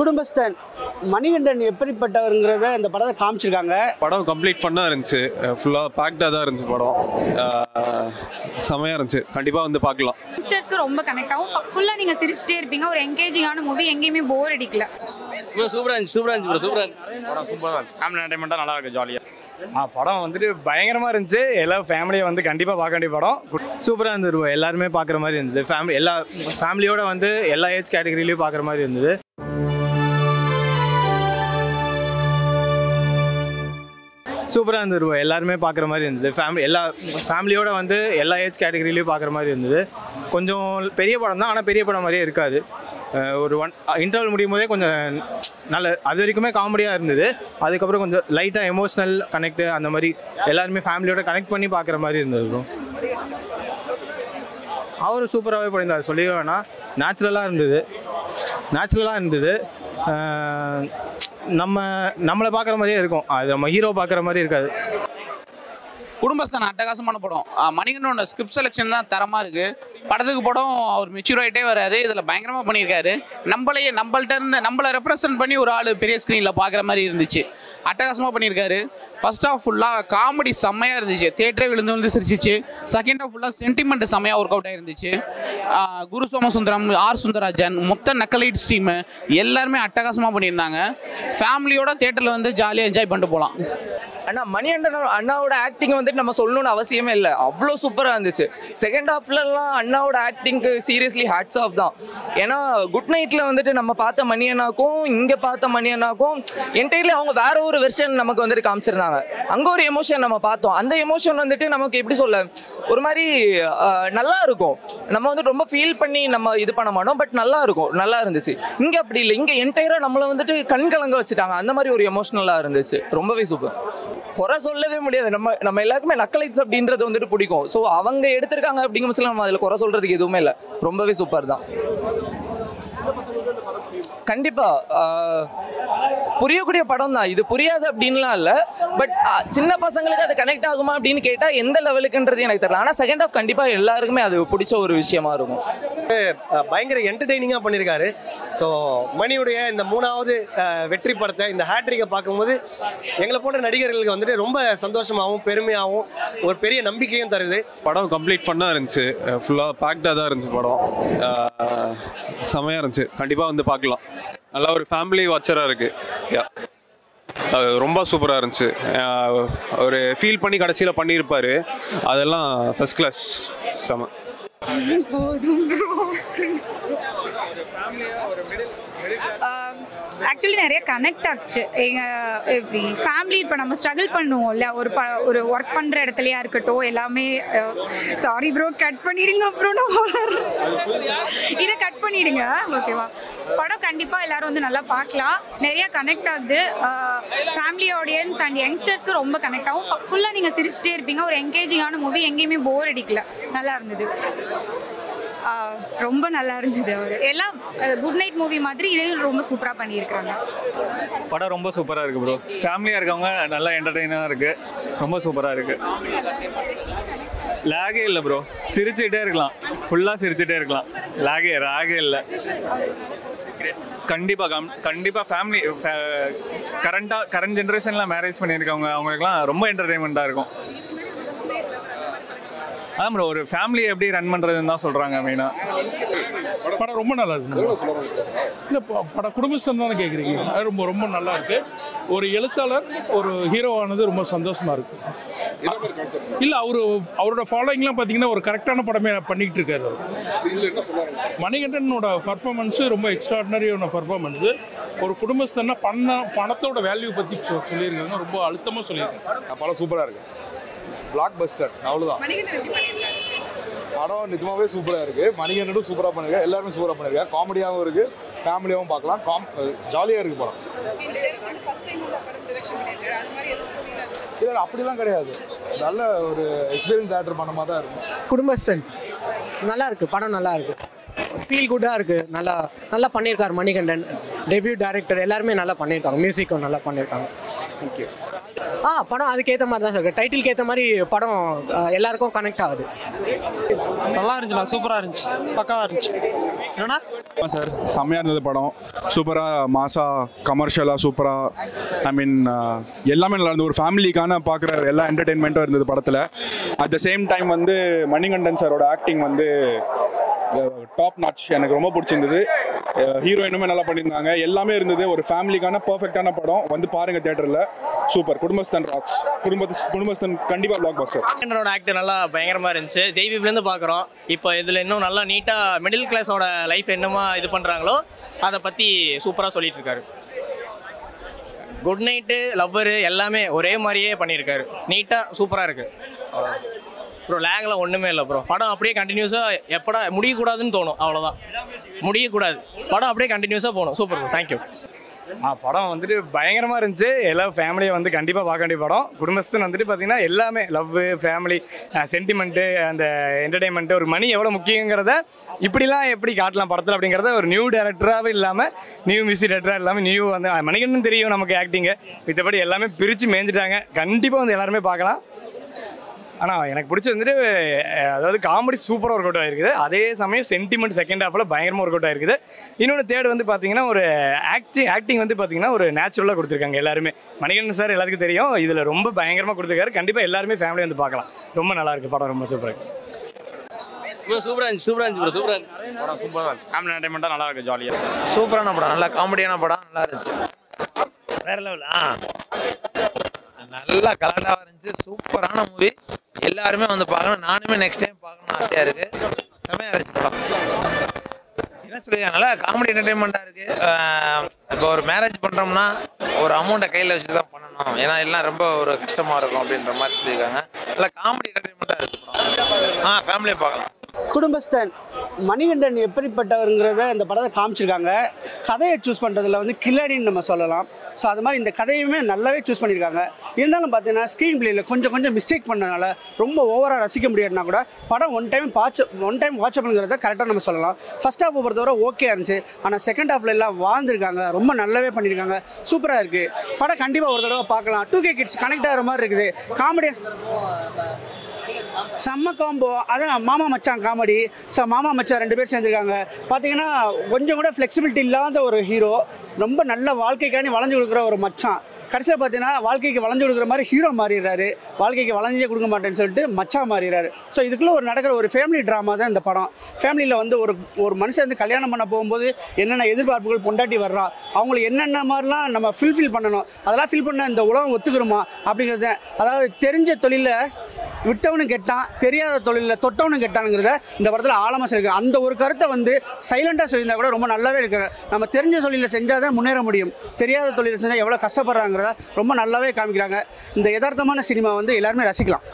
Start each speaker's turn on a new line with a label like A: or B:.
A: குடும்பஸ்தன் மணிகண்டன் எப்படிப்பட்டவருங்கிறத இந்த படத்தை காமிச்சிருக்காங்க.
B: படம் கம்ப்ளீட் ஃபன்னாக இருந்துச்சு, ஃபுல்லாக பேக்டாக தான் இருந்துச்சு. படம் செமையாக இருந்துச்சு, கண்டிப்பாக வந்து பார்க்கலாம்.
C: யங்ஸ்டர்ஸ்க்கு ரொம்ப கனெக்ட் ஆகும், ஃபுல்லாக நீங்கள் சிரிச்சிட்டே இருப்பீங்க. ஒரு என்கேஜிங்கான மூவி, எங்கேயுமே போர் அடிக்கல.
D: சூப்பராக இருந்துச்சு ப்ரோ, சூப்பராக இருந்துச்சு. ஃபேமிலி என்டர்டைன்மெண்ட்டாக நல்லா இருக்குது, ஜாலியாக.
E: படம் வந்துட்டு பயங்கரமாக இருந்துச்சு. எல்லா ஃபேமிலியை வந்து கண்டிப்பாக பார்க்க வேண்டிய படம். சூப்பராக இருந்தது ப்ரோ, எல்லாருமே பார்க்குற மாதிரி இருந்தது. எல்லா ஃபேமிலியோட வந்து எல்லா ஏஜ் கேட்டகரியிலையும் பார்க்குற மாதிரி இருந்தது. சூப்பராக இருந்தது ப்ரோ, எல்லாருமே பார்க்குற மாதிரி இருந்தது. எல்லா ஃபேமிலியோட வந்து எல்லா ஏஜ் கேட்டகரியிலையும் பார்க்குற மாதிரி இருந்தது. கொஞ்சம் பெரிய படம் தான், ஆனால் பெரிய படம் மாதிரியே இருக்காது. ஒரு இன்டர்வல் முடியும் போதே கொஞ்சம் நல்ல, அது வரைக்குமே காமெடியாக இருந்தது. அதுக்கப்புறம் கொஞ்சம் லைட்டாக எமோஷ்னல் கனெக்ட், அந்த மாதிரி எல்லாருமே ஃபேமிலியோட கனெக்ட் பண்ணி பார்க்குற மாதிரி இருந்தது ப்ரோ. அவரும் சூப்பராகவே பண்ணியிருந்தார், சொல்லவே வேணாம். நேச்சுரலாக இருந்தது. நம்மளை பார்க்குற மாதிரியே இருக்கும், அது நம்ம ஹீரோ பார்க்குற மாதிரி இருக்காது.
F: குடும்பஸ்தான் அட்டகாசமான படம். மணிகண்டனோட ஸ்கிரிப்ட் செலெக்ஷன் தான் தரமாக இருக்குது. படத்துக்கு படம் அவர் மெச்சூர் ஆகிட்டே வர்றாரு, இதில் பயங்கரமாக பண்ணியிருக்காரு. நம்மளை ரெப்ரசன்ட் பண்ணி ஒரு ஆள் பெரிய ஸ்க்ரீனில் பார்க்குற மாதிரி இருந்துச்சு. அட்டகாசமாக பண்ணியிருக்காரு. ஃபர்ஸ்ட் ஹாஃப் ஃபுல்லாக காமெடி செம்மையாக இருந்துச்சு, தேட்டரே விழுந்து சிரிச்சிச்சு. செகண்ட் ஹாஃப் ஃபுல்லாக சென்டிமெண்ட் செம்மையாக ஒர்க் அவுட் ஆகிருந்துச்சு. குரு சோமசுந்தரம், ஆர் சுந்தரராஜன், மொத்த நக்கலைட்ஸ் டீமு எல்லாருமே அட்டகாசமாக பண்ணியிருந்தாங்க. ஃபேமிலியோட தேட்டரில் வந்து ஜாலியாக என்ஜாய் பண்ணிட்டு போகலாம்.
D: அண்ணா மணிகண்டன் அண்ணாவோட ஆக்டிங் வந்துட்டு நம்ம சொல்லணும்னு அவசியமே இல்லை, அவ்வளோ சூப்பராக இருந்துச்சு. செகண்ட் ஹாஃப்லலாம் அண்ணாவோட ஆக்டிங்க்கு சீரியஸ்லி ஹேட்ஸ் ஆஃப் தான். ஏன்னா குட் நைட்டில் வந்துட்டு நம்ம பார்த்த மணி அண்ணாக்கும் இங்கே பார்த்த மணி அண்ணாக்கும் என்டையர்லி அவங்க வேற ஒரு வெர்ஷன் நமக்கு வந்துட்டு காமிச்சிருந்தாங்க. அங்கே ஒரு எமோஷன் நம்ம பார்த்தோம். அந்த எமோஷன் வந்துட்டு நமக்கு எப்படி சொல்ல, ஒரு மாதிரி நல்லா இருக்கும். நம்ம வந்து ரொம்ப ஃபீல் பண்ணி நம்ம இது பண்ண மாட்டோம், பட் நல்லா இருக்கும், நல்லா இருந்துச்சு. இங்கே அப்படி இல்லை, இங்கே என்டையராக நம்மளை வந்துட்டு கண்கலங்க வச்சுட்டாங்க. அந்த மாதிரி ஒரு எமோஷனலாக இருந்துச்சு, ரொம்பவே சூப்பர். குறை சொல்லவே முடியாது. நம்ம எல்லாருக்குமே நக்கலைட்ஸ் அப்படின்றது வந்துட்டு பிடிக்கும். ஸோ அவங்க எடுத்திருக்காங்க அப்படிங்கிற பட்சத்தில் நம்ம அதில் குறை சொல்றதுக்கு எதுவுமே இல்லை, ரொம்பவே சூப்பர் தான். கண்டிப்பா புரியக்கூடிய படம் தான் இது, புரியாது அப்படின்லாம் இல்லை. பட் சின்ன பசங்களுக்கு அது கனெக்ட் ஆகுமா அப்படின்னு கேட்டால் எந்த லெவலுக்குன்றது எனக்கு தெரியல. ஆனால் செகண்ட் ஹாஃப் கண்டிப்பாக எல்லாருக்குமே அது பிடிச்ச ஒரு விஷயமா இருக்கும்.
G: பயங்கர என்டர்டெய்னிங்காக பண்ணியிருக்காரு. ஸோ மணியுடைய இந்த 3வது வெற்றி படத்தை, இந்த ஹேட்ரிக்கை பார்க்கும்போது எங்களை போன்ற நடிகர்களுக்கு வந்துட்டு ரொம்ப சந்தோஷமாகவும் பெருமையாகவும் ஒரு பெரிய நம்பிக்கையும் தருது.
B: படம் கம்ப்ளீட் ஃபன்னாக இருந்துச்சு, ஃபுல்லாக பேக்டாக தான் இருந்துச்சு. படம் செமையாக இருந்துச்சு, கண்டிப்பாக வந்து பார்க்கலாம். நல்லா ஒரு ஃபேமிலி வாட்சராக இருக்குது. ரொம்ப சூப்பராக இருந்துச்சு. ஒரு ஃபீல் பண்ணி கடைசியில் பண்ணியிருப்பார், அதெல்லாம் ஃபர்ஸ்ட் கிளாஸ். செம.
C: ஆக்சுவலி நிறைய கனெக்ட் ஆச்சு. எப்படி ஃபேமிலி இப்போ நம்ம ஸ்ட்ரகிள் பண்ணுவோம்ல, ஒரு ஒர்க் பண்ணுற இடத்துலையா இருக்கட்டும், எல்லாமே. சாரி ப்ரோ, கட் பண்ணிடுங்க. அப்புறம் இதை கட் பண்ணிடுங்க, ஓகேவா? படம் கண்டிப்பாக எல்லாரும் வந்து நல்லா பார்க்கலாம். நிறைய கனெக்ட் ஆகுது. ஃபேமிலி ஆடியன்ஸ் அண்ட் யங்ஸ்டர்ஸ்க்கு ரொம்ப கனெக்ட் ஆகும், ஃபுல்லாக நீங்கள் சிரிச்சிட்டே இருப்பீங்க. ஒரு என்கேஜிங்கான மூவி, எங்கேயுமே போர் அடிக்கல, நல்லா இருந்தது. ரொம்ப நல்லா இருந்தது. அவர் எல்லாம் குட் நைட் மூவி மாதிரி இதையும் ரொம்ப சூப்பராக பண்ணியிருக்காங்க.
E: படம் ரொம்ப சூப்பராக இருக்குது ப்ரோ. ஃபேமிலியாக இருக்கவங்க நல்லா என்டர்டெயினாக இருக்குது, ரொம்ப சூப்பராக இருக்குது. லேகே இல்லை ப்ரோ, சிரிச்சுக்கிட்டே இருக்கலாம், ஃபுல்லாக சிரிச்சுட்டே இருக்கலாம். ராகே இல்லை. கண்டிப்பாக ஃபேமிலி கரண்ட் ஜென்ரேஷனில் மேரேஜ் பண்ணியிருக்கவங்க அவங்களுக்குலாம் ரொம்ப என்டர்டெயின்மெண்ட்டாக இருக்கும். அதான் ப்ரோ, ஒரு ஃபேமிலி எப்படி ரன் பண்ணுறதுன்னு தான் சொல்கிறாங்க மெயினாக.
H: படம் ரொம்ப நல்லா இருக்கு. இல்லை படம் குடும்பஸ்தன் தானே கேட்குறீங்க, அது ரொம்ப ரொம்ப நல்லா இருக்கு. ஒரு எழுத்தாளர் ஒரு ஹீரோவானது ரொம்ப சந்தோஷமா இருக்கு. இல்லை அவரோட ஃபாலோயிங்லாம் பார்த்தீங்கன்னா ஒரு கரெக்டான படமே பண்ணிக்கிட்டு இருக்காரு. மணிகண்டனோட பர்ஃபார்மன்ஸு ரொம்ப எக்ஸ்ட்ராடினரியான பர்ஃபார்மன்ஸு. ஒரு குடும்பஸ்தன்னா பணத்தோட வேல்யூ பற்றி சொல்லியிருக்காங்க, ரொம்ப அழுத்தமாக சொல்லியிருக்காங்க.
I: படம் சூப்பராக இருக்கு, பிளாக் பஸ்டர், அவ்வளோதான். படம் நிஜமாவே சூப்பராக இருக்குது. மணிகண்டனும் சூப்பராக பண்ணியிருக்காரு, எல்லாருமே சூப்பராக பண்ணியிருக்காரு. காமெடியாகவும் இருக்குது, ஃபேமிலியாகவும் பார்க்கலாம். ஜாலியாக இருக்குது படம். இல்லை அப்படிலாம் கிடையாது, நல்ல ஒரு எக்ஸ்பீரியன்ஸ் தேட்டர் பண்ண மாதிரி தான் இருக்கும்.
J: குடும்பஸ்தன் நல்லா இருக்குது, படம் நல்லா இருக்குது, ஃபீல் குட்டாக இருக்குது. நல்லா பண்ணியிருக்காரு மணிகண்டன். டெபியூட் டைரக்டர் எல்லாருமே நல்லா பண்ணியிருக்காங்க, மியூசிக்கும் நல்லா பண்ணியிருக்காங்க. தேங்க்யூ. படம் அதுக்கேற்ற மாதிரி தான் சார் இருக்குது. டைட்டிலுக்கு ஏற்ற மாதிரி படம் எல்லாருக்கும் கனெக்ட் ஆகுது.
K: நல்லா இருந்துச்சுண்ணா, சூப்பராக இருந்துச்சு, பக்காவாக இருந்துச்சு. என்னன்னா
I: சார் செம்மையாக இருந்தது படம். சூப்பராக மாசாக கமர்ஷியலாக சூப்பராக ஐ மீன் எல்லாமே நல்லா இருந்தது. ஒரு ஃபேமிலிக்கான பார்க்குற எல்லா என்டர்டெயின்மெண்ட்டும் இருந்தது படத்தில். அட் த சேம் டைம் வந்து மணிகண்டன் சாரோட ஆக்டிங் வந்து டாப் நாட்ச். எனக்கு ரொம்ப பிடிச்சிருந்தது. ஹீரோயினுமே நல்லா பண்ணியிருந்தாங்க. எல்லாமே இருந்தது. ஒரு ஃபேமிலிக்கான பர்ஃபெக்டான படம். வந்து பாருங்க தியேட்டரில். சூப்பர். குடும்பஸ்தன் ராக்ஸ். குடும்பஸ்தன் கண்டிப்பாக பிளாக் பஸ்டர்.
L: மணிகண்டனோட ஆக்ட் நல்லா பயங்கரமாக இருந்துச்சு. ஜெய்பிப்லேருந்து பார்க்குறோம். இப்போ இதில் இன்னும் நல்லா நீட்டாக மிடில் கிளாஸோட லைஃப் என்னமா இது பண்ணுறாங்களோ அதை பற்றி சூப்பராக சொல்லிட்டு இருக்காரு. குட் நைட்டு, லவ்வரு எல்லாமே ஒரே மாதிரியே பண்ணியிருக்காரு. நீட்டாக சூப்பராக இருக்குது ப்ரோ. லேங்கில் ஒன்றுமே இல்லை ப்ரோ. படம் அப்படியே கண்டினியூஸாக எப்படா முடியக்கூடாதுன்னு தோணும். அவ்வளோதான், முடியக்கூடாது. படம் அப்படியே கண்டினியூஸாக போகணும். Super bro, thank you.
E: படம் வந்துட்டு பயங்கரமாக இருந்துச்சு. எல்லா ஃபேமிலியை வந்து கண்டிப்பாக பார்க்க வேண்டிய படம். குடும்பஸ்தன் வந்துட்டு பார்த்தீங்கன்னா எல்லாமே லவ்வு, ஃபேமிலி, சென்டிமெண்ட்டு, அந்த என்டர்டெயின்மெண்ட்டு, ஒரு மணி எவ்வளோ முக்கியங்கிறத இப்படிலாம் எப்படி காட்டலாம் படத்தில் அப்படிங்கிறத ஒரு நியூ டேரக்டராகவே இல்லாமல், நியூ மியூசிக் டேரக்டராக இல்லாமல், நியூ வந்து மணிகண்டன் தெரியும் நமக்கு ஆக்டிங்கு. மித்தபடி எல்லாமே பிரித்து மேய்ஞ்சிட்டாங்க. கண்டிப்பாக வந்து எல்லாருமே பார்க்கலாம். ஆனால் எனக்கு பிடிச்சி வந்துட்டு அதாவது காமெடி சூப்பராக ஒர்க் அவுட் ஆகிருக்குது. அதே சமயம் சென்டிமெண்ட் செகண்ட் ஹாஃபில் பயங்கரமாக ஒர்க் அவுட் ஆகிருக்குது. இன்னொன்று தேர்ட் வந்து பார்த்தீங்கன்னா ஒரு ஆக்டிங் வந்து பார்த்தீங்கன்னா ஒரு நேச்சுரலாக கொடுத்துருக்காங்க எல்லாருமே. மணிகண்டன் சார் எல்லாத்துக்கும் தெரியும். இதில் ரொம்ப பயங்கரமாக கொடுத்துருக்காரு. கண்டிப்பாக எல்லாருமே ஃபேமிலி வந்து பார்க்கலாம். ரொம்ப நல்லா இருக்குது படம். ரொம்ப சூப்பராக இருக்குது.
L: சூப்பராக இருந்துச்சு ப்ரோ. சூப்பராக இருந்துச்சு
E: படம். சூப்பராக இருந்துச்சு. ஃபேமிலி என்டர்டைன்மெண்ட்டாக நல்லா இருக்குது. ஜாலியாக
K: சூப்பரான படம், நல்லா காமெடியான படம், நல்லா இருந்துச்சு. வேற லெவல். நல்லா கலண்டாக இருந்துச்சு. சூப்பரான மூவி. எல்லாருமே வந்து பார்க்கணும். நானுமே நெக்ஸ்ட் டைம் பார்க்கணும்னு ஆசையாக இருக்குது. செம்மையாக இருந்துச்சு படம். என்ன சொல்லுங்க, நல்லா காமெடி என்டர்டைன்மெண்ட்டாக இருக்குது. இப்போ ஒரு மேரேஜ் பண்ணுறோம்னா ஒரு அமௌண்ட்டை கையில் வச்சுட்டு தான் பண்ணணும். ஏன்னா எல்லாம் ரொம்ப ஒரு கஷ்டமாக இருக்கும் அப்படின்ற மாதிரி சொல்லியிருக்காங்க. நல்லா காமெடி என்டர்டைன்மெண்ட்டாக இருக்குது படம். ஃபேமிலியை பார்க்கலாம்.
A: குடும்பஸ்தன் மணிகண்டன் எப்படிப்பட்டவருங்கிறத இந்த படத்தை காமிச்சிருக்காங்க. கதையை சூஸ் பண்ணுறதுல வந்து கில்லாடின்னு நம்ம சொல்லலாம். ஸோ அது மாதிரி இந்த கதையுமே நல்லாவே சூஸ் பண்ணியிருக்காங்க. இருந்தாலும் பார்த்தீங்கன்னா ஸ்க்ரீன் பிளேயில் கொஞ்சம் மிஸ்டேக் பண்ணதுனால ரொம்ப ஓவராக ரசிக்க முடியாதுனா கூட படம் ஒன் டைம் வாட்சப்ங்கிறத கரெக்டாக நம்ம சொல்லலாம். ஃபர்ஸ்ட் ஹாஃப் பொறுத்தவரை ஓகே இருந்துச்சு. ஆனால் செகண்ட் ஹாஃப்ல எல்லாம் வாழ்ந்துருக்காங்க. ரொம்ப நல்லாவே பண்ணியிருக்காங்க. சூப்பராக இருக்குது படம். கண்டிப்பாக ஒரு தடவை பார்க்கலாம். 2K கிட்ஸ் கனெக்ட் ஆகிற மாதிரி இருக்குது. காமெடி செம்ம காம்போ. அதான் மாமா மச்சான் காமெடி. மாமா மச்சான் 2 பேர் சேர்ந்துருக்காங்க. பார்த்தீங்கன்னா கொஞ்சம் கூட ஃப்ளெக்சிபிலிட்டி இல்லாத ஒரு ஹீரோ. ரொம்ப நல்ல வாழ்க்கைக்காண்டி வளைஞ்சு கொடுக்குற ஒரு மச்சான். கடைசியாக பார்த்தீங்கன்னா வாழ்க்கைக்கு வளைஞ்சு கொடுக்குற மாதிரி ஹீரோ மாறிடுறாரு. வாழ்க்கைக்கு வளைஞ்சே கொடுக்க மாட்டேன்னு சொல்லிட்டு மச்சான் மாறிடுறாரு. ஸோ இதுக்குள்ளே ஒரு நடக்கிற ஒரு ஃபேமிலி ட்ராமா தான் இந்த படம். ஃபேமிலியில் வந்து ஒரு மனுஷன் வந்து கல்யாணம் பண்ண போகும்போது என்னென்ன எதிர்பார்ப்புகள் பொண்டாட்டி வர்றா, அவங்களுக்கு என்னென்ன மாதிரிலாம் நம்ம ஃபில் பண்ணணும், அதெல்லாம் ஃபில் பண்ண இந்த உலகம் ஒத்துக்கிறோமா அப்படிங்கிறத. அதாவது தெரிஞ்ச தொழிலில் விட்டவனும் கெட்டான், தெரியாத தொழிலில் தொட்டவனும் கெட்டானுங்கிறத இந்த படத்தில் ஆழமாக சொல்லியிருக்காங்க. அந்த ஒரு கருத்தை வந்து சைலண்டாக சொல்லியிருந்தா கூட ரொம்ப நல்லாவே இருக்காங்க. நம்ம தெரிஞ்ச தொழிலில் செஞ்சால் தான் முன்னேற முடியும். தெரியாத தொழிலில் செஞ்சால் எவ்வளோ கஷ்டப்படுறாங்கிறத ரொம்ப நல்லாவே காமிக்கிறாங்க. இந்த யதார்த்தமான சினிமா வந்து எல்லாருமே ரசிக்கலாம்.